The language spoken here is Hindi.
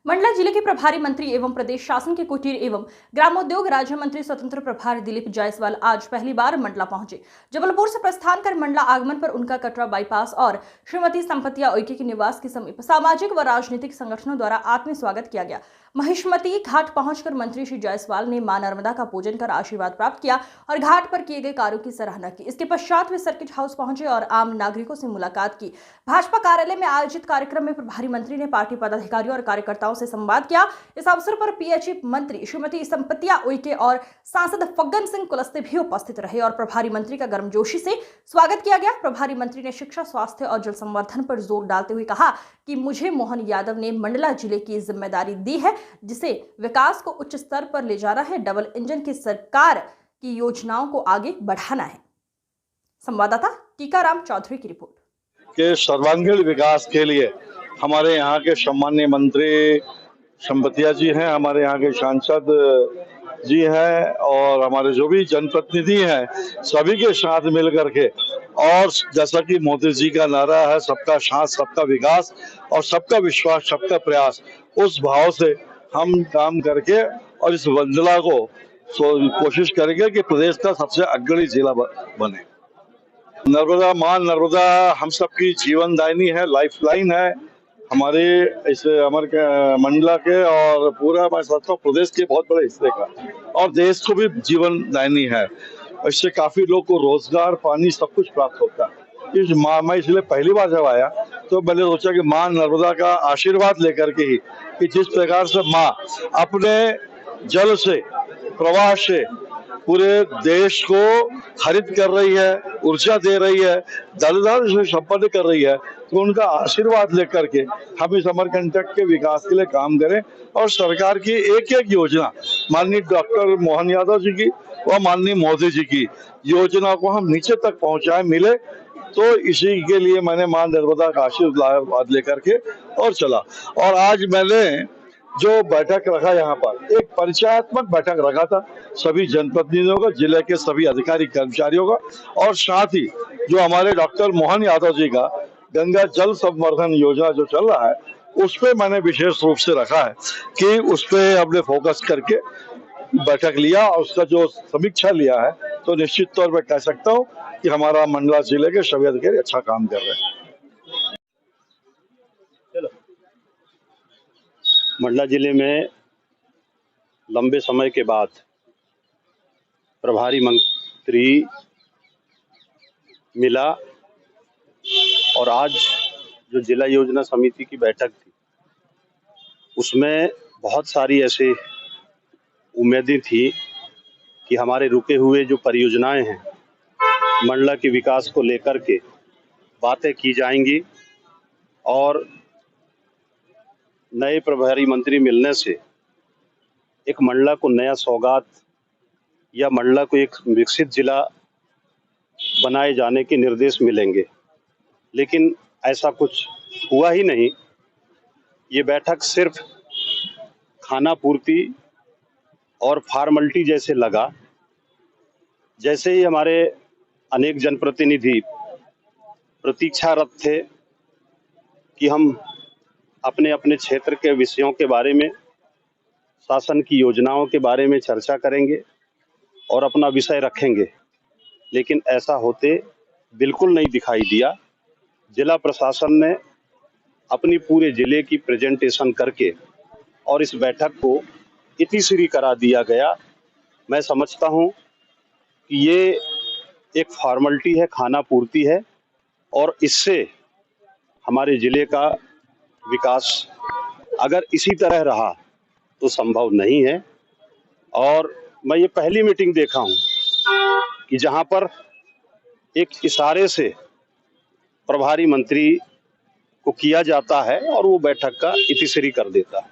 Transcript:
मंडला जिले के प्रभारी मंत्री एवं प्रदेश शासन के कुटीर एवं ग्रामोद्योग राज्य मंत्री स्वतंत्र प्रभार दिलीप जायसवाल आज पहली बार मंडला पहुंचे। जबलपुर से प्रस्थान कर मंडला आगमन पर उनका कटरा बाईपास और श्रीमती संपतिया उइके के निवास के समीप सामाजिक व राजनीतिक संगठनों द्वारा आत्मीय स्वागत किया गया। महिष्मती घाट पहुंचकर मंत्री श्री जायसवाल ने मां नर्मदा का पूजन कर आशीर्वाद प्राप्त किया और घाट पर किए गए कार्यों की सराहना की। इसके पश्चात वे सर्किट हाउस पहुंचे और आम नागरिकों से मुलाकात की। भाजपा कार्यालय में आयोजित कार्यक्रम में प्रभारी मंत्री ने पार्टी पदाधिकारियों और कार्यकर्ताओं से संवाद किया। इस अवसर पर पीएचई मंत्री श्रीमती संपतिया उइके और सांसद फग्गन सिंह कुलस्ते भी उपस्थित रहे और प्रभारी मंत्री का गर्मजोशी से स्वागत किया गया। प्रभारी मंत्री ने शिक्षा, स्वास्थ्य और जल संवर्धन पर जोर डालते हुए कहा कि मुझे मोहन यादव ने मंडला जिले की जिम्मेदारी दी है, जिसे विकास को उच्च स्तर पर ले जाना है। डबल इंजन की सरकार की योजनाओं को आगे बढ़ाना है। संवाददाता टीकाराम चौधरी की रिपोर्ट। के सर्वांगीण विकास के लिए हमारे यहाँ के सम्माननीय मंत्री संपतिया जी हैं, हमारे यहाँ के सांसद जी हैं और हमारे जो भी जनप्रतिनिधि हैं, सभी के साथ मिल करके, और जैसा कि मोदी जी का नारा है, सबका साथ सबका विकास और सबका विश्वास सबका प्रयास, उस भाव से हम काम करके और इस मंडला को कोशिश करेंगे कि प्रदेश का सबसे अग्रणी जिला बने। नर्मदा मां नर्मदा हम सबकी जीवन दायिनी है, लाइफ लाइन है हमारे इस मंडला के और पूरा मैं समझता हूँ प्रदेश के बहुत बड़े हिस्से का, और देश को भी जीवन दायिनी है। इससे काफी लोग को रोजगार, पानी सब कुछ प्राप्त होता है। इस मैं इसलिए पहली बार जब आया तो मैंने सोचा कि मां नर्मदा का आशीर्वाद लेकर के ही, कि जिस प्रकार से मां अपने जल से, प्रवाह से पूरे देश को हरित कर रही है, ऊर्जा दे रही है, दलदल से संपन्न कर रही है, तो उनका आशीर्वाद लेकर के हम इस अमरकंटक के विकास के लिए काम करें और सरकार की एक एक योजना, माननीय डॉक्टर मोहन यादव जी की व माननीय मोदी जी की योजना को हम नीचे तक पहुंचाए मिले। तो इसी के लिए मैंने मां नर्मदा का आशीर्वाद लेकर के और चला। और आज मैंने जो बैठक रखा, यहाँ पर एक परिचयात्मक बैठक रखा था सभी जनप्रतिनिधियों का, जिले के सभी अधिकारी कर्मचारियों का, और साथ ही जो हमारे डॉक्टर मोहन यादव जी का गंगा जल संवर्धन योजना जो चल रहा है, उस पे मैंने विशेष रूप से रखा है कि उस पे हमने फोकस करके बैठक लिया और उसका जो समीक्षा लिया है, तो निश्चित तौर पर कह सकता हूँ कि हमारा मंडला जिले के सभी अधिकारी अच्छा काम कर रहे हैं। मंडला जिले में लंबे समय के बाद प्रभारी मंत्री मिला और आज जो जिला योजना समिति की बैठक थी, उसमें बहुत सारी ऐसी उम्मीदें थी कि हमारे रुके हुए जो परियोजनाएं हैं मंडला के विकास को लेकर के बातें की जाएंगी, और नए प्रभारी मंत्री मिलने से एक मंडला को नया सौगात या मंडला को एक विकसित जिला बनाए जाने के निर्देश मिलेंगे। लेकिन ऐसा कुछ हुआ ही नहीं। ये बैठक सिर्फ खाना पूर्ति और फॉर्मेलिटी जैसे लगा। जैसे ही हमारे अनेक जनप्रतिनिधि प्रतीक्षारत थे कि हम अपने अपने क्षेत्र के विषयों के बारे में, शासन की योजनाओं के बारे में चर्चा करेंगे और अपना विषय रखेंगे, लेकिन ऐसा होते बिल्कुल नहीं दिखाई दिया। जिला प्रशासन ने अपनी पूरे जिले की प्रेजेंटेशन करके और इस बैठक को इतिश्री करा दिया गया। मैं समझता हूं कि ये एक फॉर्मेलिटी है, खाना पूर्ति है, और इससे हमारे जिले का विकास अगर इसी तरह रहा तो संभव नहीं है। और मैं ये पहली मीटिंग देखा हूं कि जहां पर एक इशारे से प्रभारी मंत्री को किया जाता है और वो बैठक का इतिश्री कर देता है।